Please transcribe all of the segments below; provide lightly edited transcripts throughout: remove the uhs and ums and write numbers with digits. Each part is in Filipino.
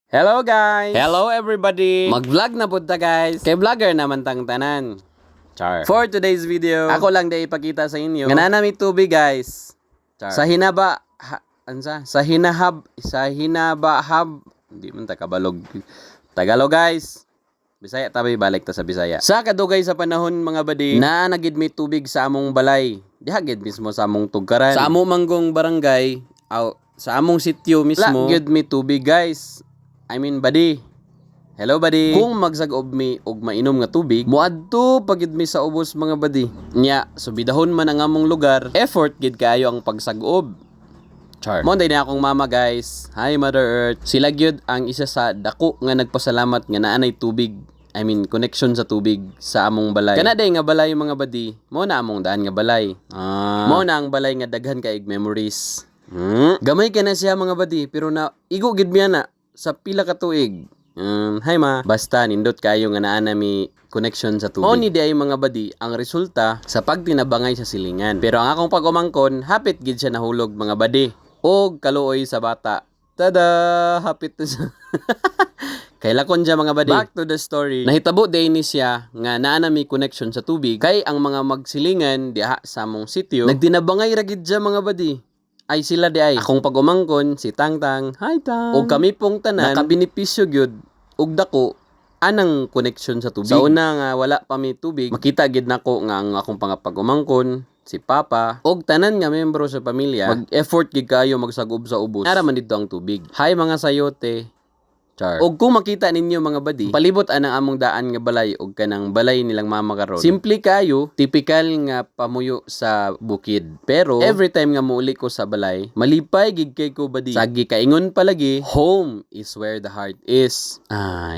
Hello guys! Hello everybody! Mag-vlog na punta guys! Kay vlogger naman tang tanan. Char. For today's video, ako lang day ipakita sa inyo. Nga na tubig guys. Char. Sa hinaba, sa hinabahab, hindi man takabalog. Tagalog guys. Bisaya tabi balik ta sa Bisaya. Sa kadugay sa panahon mga badi, na nagid may tubig sa among balay. Dihagid mismo sa among tugkaran. Sa among manggong barangay, sa among sityo mismo, gid may tubig guys. I mean, buddy. Hello, buddy. Kung magsagob mi og mainom nga tubig, muadto pagid mi sa ubos mga buddy. Nya, subidahon man ang among lugar, effort gid kayo ang pagsagob. Char. Monday na akong mama, guys. Hi, Mother Earth. Sila gyud ang isa sa dako nga nagpasalamat nga naanay tubig. I mean, connection sa tubig sa among balay. Kana day nga balay mga buddy. Mo na among daan nga balay. Mo na ang balay nga daghan kaig memories. Gamay ka na siya mga buddy, pero na igo gid mi na sa pila ka tuig. Hi ma. Basta nindot kayo nga naa mi connection sa tubig. Mao ni di ay mga badi ang resulta sa pagtinabangay sa silingan. Pero ang akong pag-umangkon, hapit gid siya nahulog mga badi. Og kaluoy sa bata. Tada! Hapit to siya. Kailakon siya mga badi. Back to the story. Nahitabo day ni siya nga naa mi connection sa tubig. Kay ang mga magsilingan diha sa among sityo, nagtinabangay ra gid siya mga badi. Ay sila di ay akong pag-umangkon si Tangtang, hi Tang, og kami pong tanan nakabinipisyo gyud og dako anang connection sa tubig. Sa una nga wala pa mi tubig, makita gid nako nga ang akong pag-umangkon si Papa og tanan nga membro sa pamilya mag-effort gid kayo magsagob sa ubos para man didto ang tubig. Hi mga sayote. Char. Og kung makita ninyo mga badi, palibot anang among daan nga balay og kanang balay nilang mama karon. Simple kayo, typical nga pamuyo sa bukid. Pero every time nga muuli ko sa balay, malipay gid kay ko badi. Sagi kaingon palagi, home is where the heart is.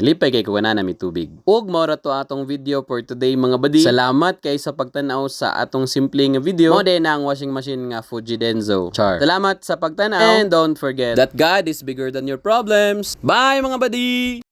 Lipay kay ko na mi tubig. Og mao ra to atong video for today mga badi. Salamat kay sa pagtan-aw sa atong simple nga video. Mo na ang washing machine nga Fuji Denso. Char. Salamat sa pagtan-aw and don't forget that God is bigger than your problems. Bye mga badi!